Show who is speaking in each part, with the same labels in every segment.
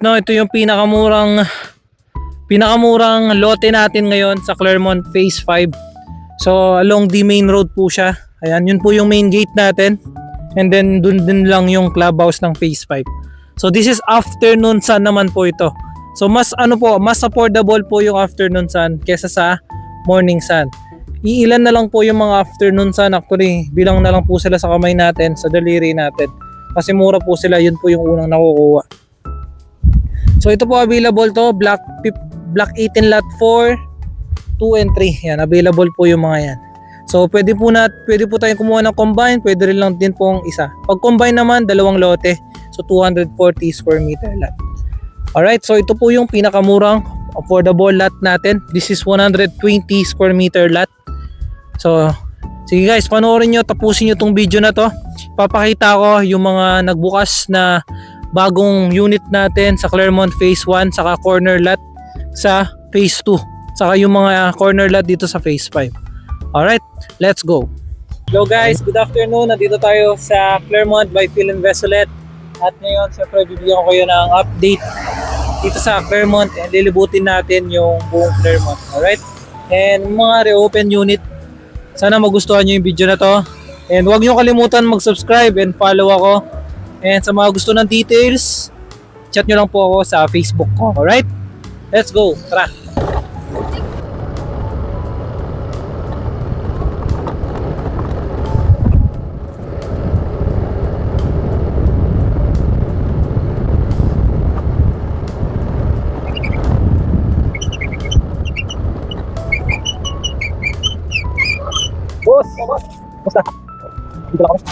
Speaker 1: no, ito yung pinakamurang lote natin ngayon sa Clermont Phase 5. So along the main road po siya. Ayan, yun po yung main gate natin. And then dun din lang yung clubhouse ng Phase 5. So this is afternoon sun naman po ito. So mas affordable po yung afternoon sun kesa sa morning sun. Iilan na lang po yung mga afternoon sun, actually bilang na lang po sila sa kamay natin, sa daliri natin. Kasi mura po sila, yun po yung unang nakukuha. So ito po available to, Block 18 Lot 4, 2 and 3. Yan, available po yung mga yan. So pwede po tayong kumuha ng combine, pwede rin lang din pong isa. Pag combine naman, dalawang lote. So 240 square meter lot. Alright, so ito po yung pinakamurang affordable lot natin. This is 120 square meter lot. So sige guys, panoorin nyo, tapusin nyo tong video na to. Papakita ko yung mga nagbukas na bagong unit natin sa Clermont Phase 1 saka corner lot sa Phase 2 saka yung mga corner lot dito sa Phase 5. Alright, let's go. Hello guys, good afternoon. Nandito tayo sa Clermont by Philinvest ulit. At ngayon syempre bibigyan ko kayo ng update dito sa Clermont and lilibutin natin yung buong Clermont. Alright, and mga reopen unit, sana magustuhan nyo yung video na to. And huwag nyo kalimutan mag-subscribe and follow ako. And sa mga gusto ng details, chat nyo lang po ako sa Facebook ko. Alright? Let's go. Tara! Boss! Basta! Dito lang kami.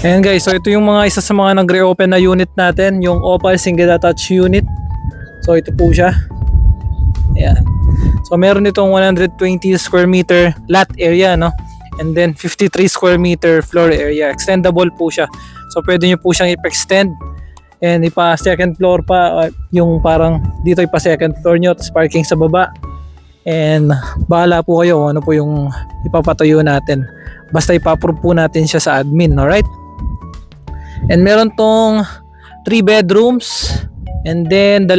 Speaker 1: Ayan guys, so ito yung isa sa mga nag-reopen na unit natin, yung Opal Single Attached Unit. So ito po siya. Ayan. So meron itong 120 square meter lot area, no? And then 53 square meter floor area. Extendable po siya. So pwede nyo po siyang i-extend and ipa second floor pa, yung parang dito ipa second floor nyo, tapos parking sa baba. And bahala po kayo kung ano po yung ipapatayo natin. Basta ipa-approve po natin siya sa admin, alright? And meron tong 3 bedrooms and then 2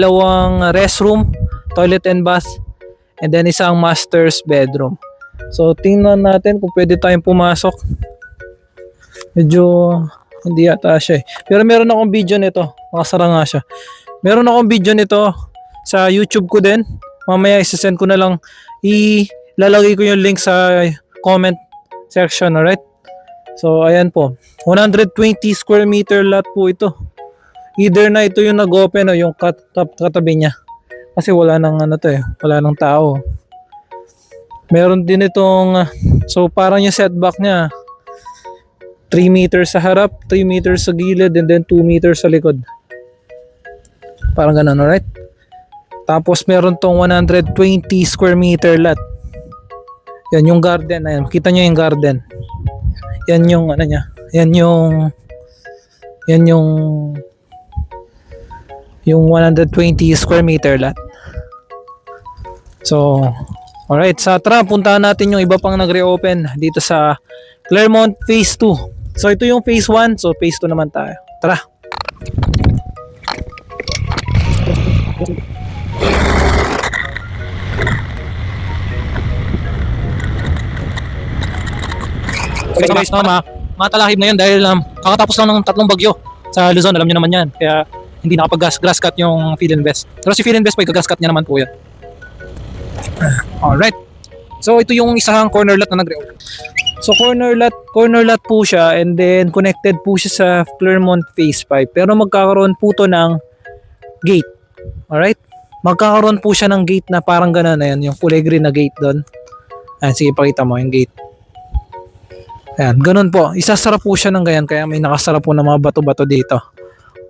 Speaker 1: restroom, toilet and bath, and then isang master's bedroom. So tingnan natin kung pwede tayong pumasok. Medyo hindi yata siya eh. Pero meron akong video nito, nakasara nga siya. Meron akong video nito sa YouTube ko din. Mamaya isasend ko na lang, ilalagay ko yung link sa comment section, alright? So ayan po, 120 square meter lot po ito. Either na ito yung nag-open o yung katabi niya. Kasi wala nang wala nang tao. Meron din itong, so parang yung setback niya, 3 meters sa harap, 3 meters sa gilid, and then 2 meters sa likod. Parang ganun, alright? Tapos meron tong 120 square meter lot. Yan yung garden, ayan, makita nyo yung garden. Yan yung niya. Yan yung 120 square meter lot. So, alright, sa tara puntahan natin yung iba pang nagre-open dito sa Clermont Phase 2. So ito yung Phase 1, so Phase 2 naman tayo. Tara. Okay guys, matalahib na yan dahil kakatapos lang ng 3 bagyo sa Luzon, alam nyo naman yan. Kaya hindi nakapag-grass cut yung Philinvest. Pero si Philinvest po, i-grass cut niya naman po yan. Alright. So ito yung isang corner lot na nag-reopen. So corner lot po siya, and then connected po siya sa Clermont Phase 5. Pero magkakaroon po to ng gate. Alright? Magkakaroon po siya ng gate na parang ganun na yan, yung kulay green na gate doon. Ayan, sige pakita mo yung gate. Ayan, ganun po. Isasara po siya ng ganyan, kaya may nakasara po ng mga bato-bato dito.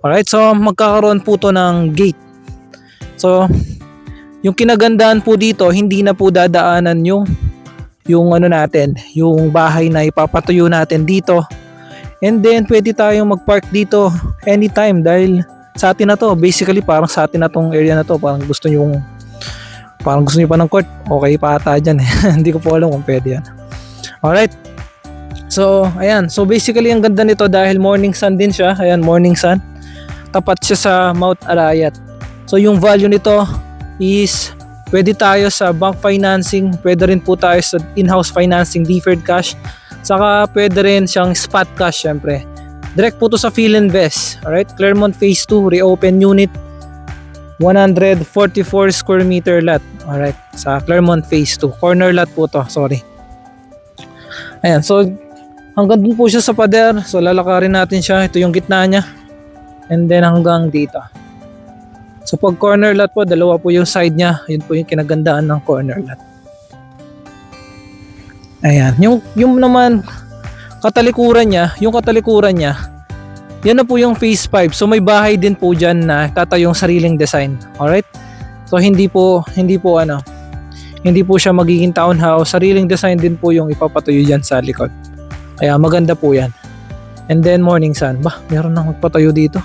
Speaker 1: Alright, so magkakaroon po to ng gate. So yung kinagandaan po dito, hindi na po dadaanan yung ano natin, yung bahay na ipapatuyo natin dito. And then pwede tayong mag-park dito anytime dahil sa atin na to. Basically parang sa atin na tong area na to. Parang gusto nyo pa ng court. Okay pa ata dyan eh. Hindi ko po alam kung pwede yan. Alright. So ayan. So basically ang ganda nito dahil morning sun din siya. Ayan, morning sun. Tapat siya sa Mount Arayat. So yung value nito is pwede tayo sa bank financing. Pwede rin po tayo sa in-house financing, deferred cash. Saka pwede rin siyang spot cash syempre. Direct po to sa Philinvest. Alright, Claremont Phase 2 reopen unit. 144 square meter lot. Alright, sa Claremont Phase 2. Corner lot po to, sorry. Ayan, so hanggang dun po siya sa pader. So lalakarin natin siya. Ito yung gitna niya. And then hanggang dito. So pag corner lot po, dalawa po yung side niya. Yun po yung kinagandaan ng corner lot. Ayan, yung naman katalikuran niya, yan na po yung phase 5. So may bahay din po diyan na tatayong sariling design. Alright? So hindi po siya magiging townhouse, sariling design din po yung ipapatuyo diyan sa likod. Kaya maganda po 'yan. And then morning sun. Meron nang magpatayo dito.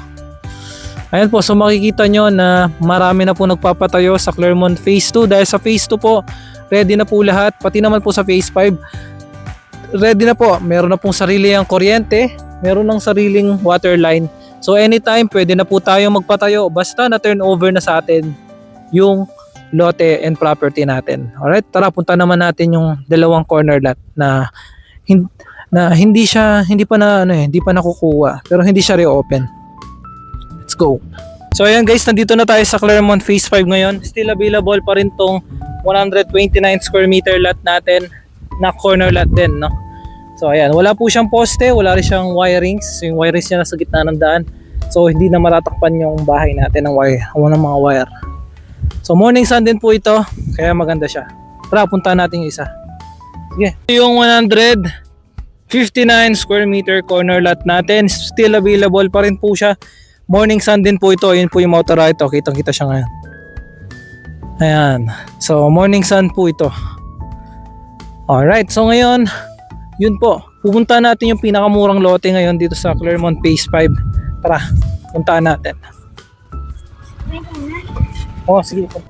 Speaker 1: Ayan po, so makikita nyo na marami na po nagpapatayo sa Claremont Phase 2 dahil sa Phase 2 po ready na po lahat, pati naman po sa Phase 5 ready na po, meron na pong sarili ang kuryente, meron ng sariling water line. So anytime pwede na po tayo magpatayo basta na turn over na sa atin yung lote and property natin. Alright, tara punta naman natin yung dalawang corner lot na hindi pa nakukuha pero hindi siya reopen. Let's go. So ayan guys, nandito na tayo sa Claremont Phase 5 ngayon. Still available pa rin tong 129 square meter lot natin na corner lot din, no? So ayan, wala po siyang poste, wala rin siyang wirings. So, yung wirings niya nasa gitna ng daan. So hindi na matatakpan yung bahay natin ng mga wire. So morning sun din po ito, kaya maganda siya. Tara, punta natin yung isa. Sige. Yung 159 square meter corner lot natin, still available pa rin po siya. Morning sun din po ito. Yun po yung motor ito. Kitang-kita siya ngayon. Ayan. So, morning sun po ito. Alright. So, ngayon, yun po. Pupunta natin yung pinakamurang lote ngayon dito sa Claremont Phase 5. Tara, puntaan natin. Oh, sige po.